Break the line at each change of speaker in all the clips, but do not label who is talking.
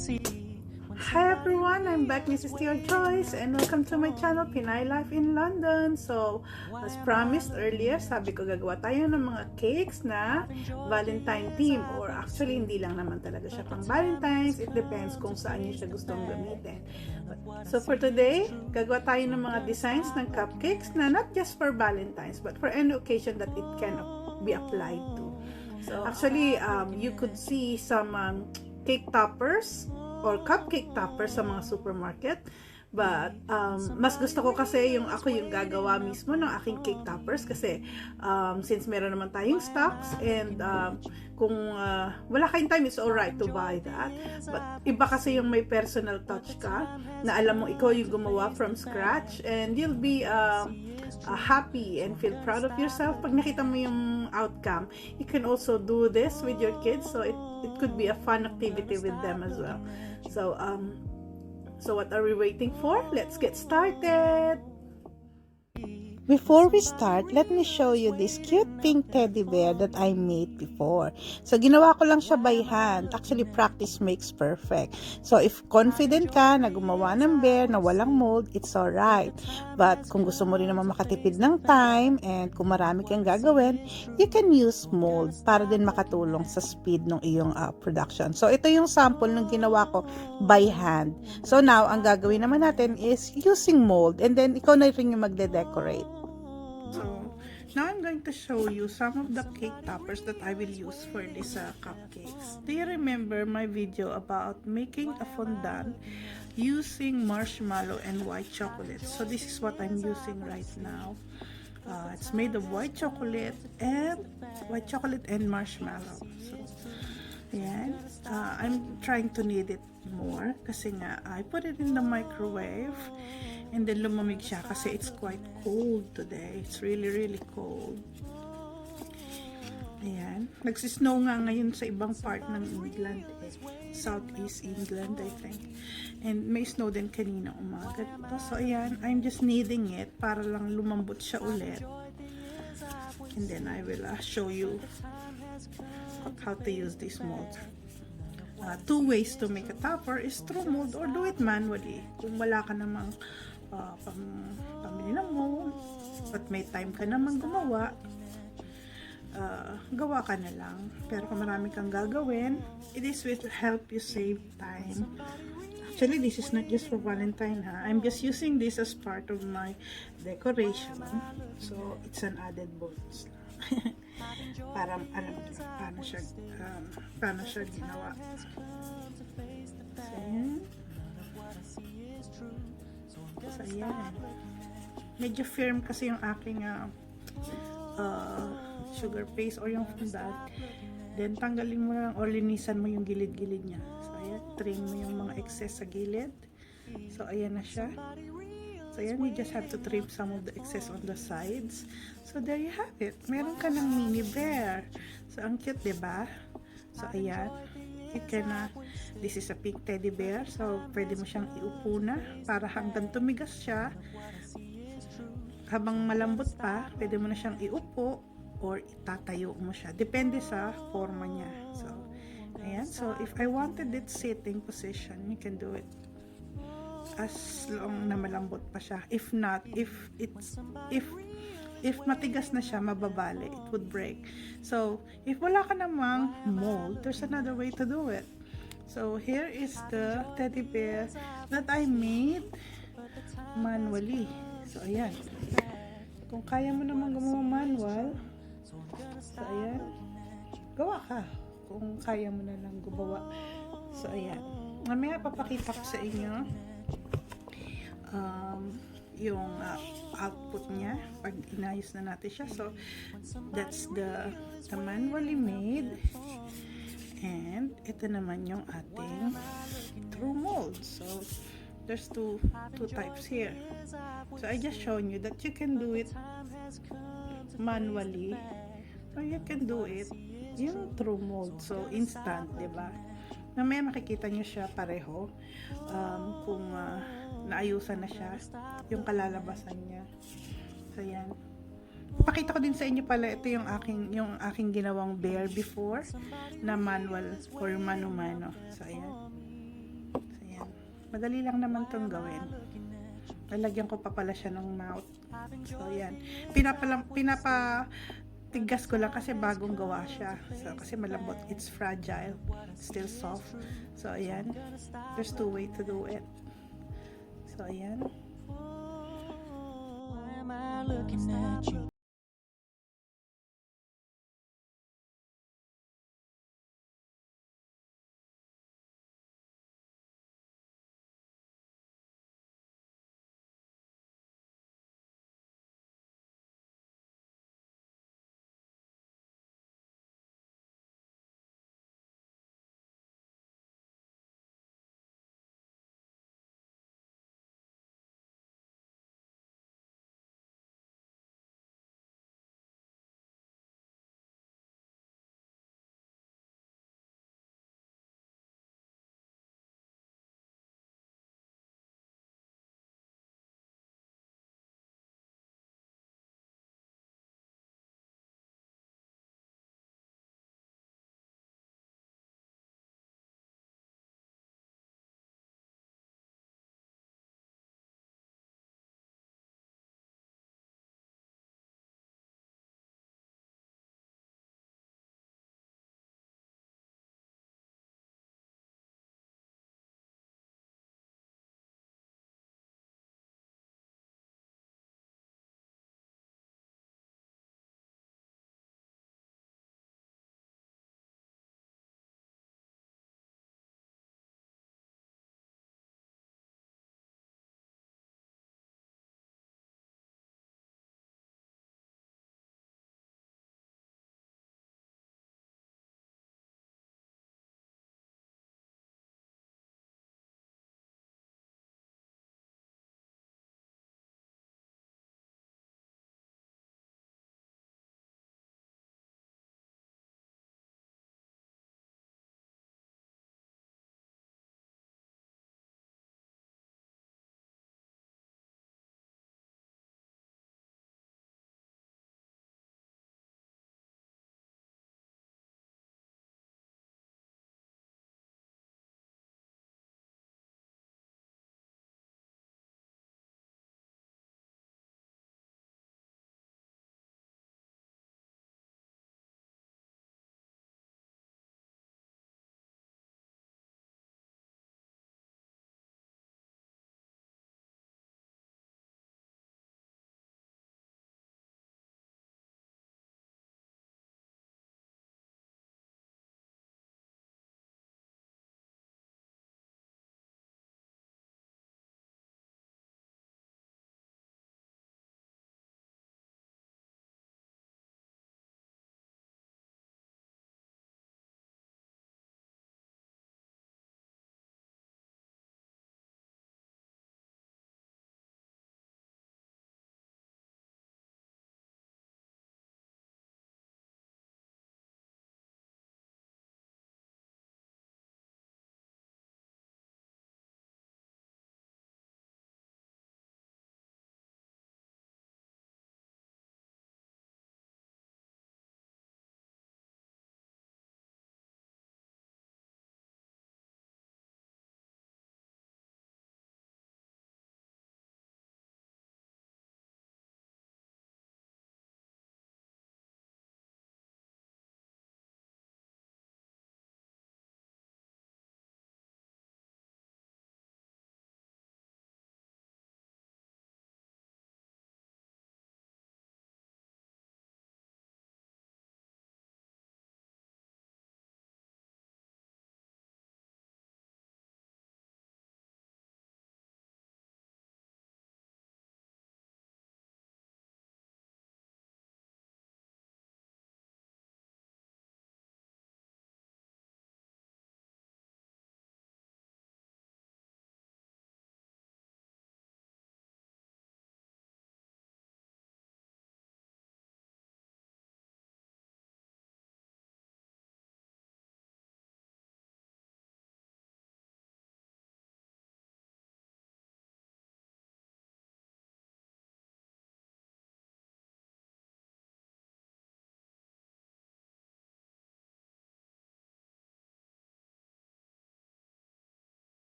Hi everyone, I'm back, Mrs. Theo Joyce, and welcome to my channel, Pinay Life in London. So, as promised earlier, sabi ko gagawa tayo ng mga cakes na Valentine theme, or actually hindi lang naman talaga siya pang Valentine's, it depends kung saan nyo siya gustong gamitin. So for today, gagawa tayo ng mga designs ng cupcakes na not just for Valentine's, but for any occasion that it can be applied to. So actually, you could see some cake toppers or cupcake toppers sa mga supermarket, but mas gusto ko kasi yung ako yung gagawa mismo ng aking cake toppers kasi since meron naman tayong stocks, and kung wala kayong time, it's alright to buy that, but iba kasi yung may personal touch ka na alam mo ikaw yung gumawa from scratch, and you'll be happy and feel proud of yourself pag nakita mo yung outcome. You can also do this with your kids, so it could be a fun activity with them as well. So what are we waiting for? Let's get started.
Before we start, let me show you this cute pink teddy bear that I made before. So, ginawa ko lang siya by hand. Actually, practice makes perfect. So, if confident ka na gumawa ng bear na walang mold, it's alright. But, kung gusto mo rin naman makatipid ng time and kung marami kang gagawin, you can use mold para din makatulong sa speed ng iyong production. So, ito yung sample ng ginawa ko by hand. So, now, ang gagawin naman natin is using mold, and then ikaw na rin yung magde-decorate.
So, now I'm going to show you some of the cake toppers that I will use for these cupcakes. Do you remember my video about making a fondant using marshmallow and white chocolate? So this is what I'm using right now. It's made of white chocolate and marshmallow. So, ayan. I'm trying to knead it more kasi nga I put it in the microwave and then lumamig siya kasi it's quite cold today. It's really cold. Ayan. Nagsisnow nga ngayon sa ibang part ng England, Southeast England, I think. And may snow din kanina umaga dito. So ayan, I'm just kneading it para lang lumambot siya ulit. And then I will show you how to use this mold. Two ways to make a topper is through mold or do it manually. Kung wala ka namang pamili ng mold, but may time ka namang gumawa, gawa ka na lang. Pero kung marami kang gagawin, this will help you save time. Actually, this is not just for Valentine, ha? I'm just using this as part of my decoration. So, it's an added bonus. Para alam mo paano siya ginawa. So, ayan. So, ayan. Medyo firm kasi yung aking sugar paste or yung fondant. Then, tanggalin mo lang or linisan mo yung gilid-gilid niya. So, ayan. Trim mo yung mga excess sa gilid. So, ayan na siya. So, ayan. You just have to trim some of the excess on the sides. So, there you have it. Meron ka ng mini bear. So, ang cute, diba? So, ayan. You can, this is a pink teddy bear. So, pwede mo siyang iupo na para hanggang tumigas siya. Habang malambot pa, pwede mo na siyang iupo or itatayo mo siya. Depende sa forma niya. So, ayan. So, if I wanted it sitting position, you can do it as long na malambot pa siya. If not, if matigas na siya, mababali, it would break. So, if wala ka namang mold, there's another way to do it. So, here is the teddy bear that I made manually. So, ayan. Kung kaya mo namang gumawa manual, so, ayan. Gawa ka. Kung kaya mo na lang gumawa. So, ayan. Mamaya papakita ko sa inyo yung output niya pag inayos na natin siya. So that's the manually made, and ito naman yung ating through mold. So there's two types here. So I just shown you that you can do it manually, or you can do it yung through mold. So instant, diba? Mamaya makikita nyo siya pareho kung naayusan na siya yung kalalabasan niya. So yan. Pakita ko din sa inyo pala, ito yung aking ginawang bear before na manual or mano-mano. So ayan. Madali lang naman tong gawin. Lalagyan ko pa pala siya ng mouth. So, yan. Pinapatigas ko lang kasi bagong gawa siya. So, kasi malambot. It's fragile. Still soft. So, ayan. There's two ways to do it. So, ayan.
Why am I looking at you?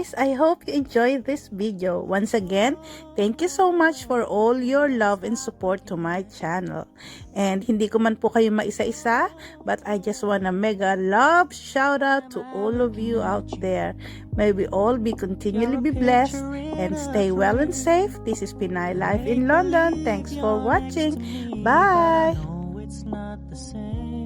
guys, I hope you enjoyed this video. Once again, thank you so much for all your love and support to my channel. And hindi ko man po kayo maisa-isa, but I just wanna mega love shout out to all of you out there. May we all be continually be blessed and stay well and safe. This is Pinay Life in London. Thanks for watching. Bye!
No, it's not the same.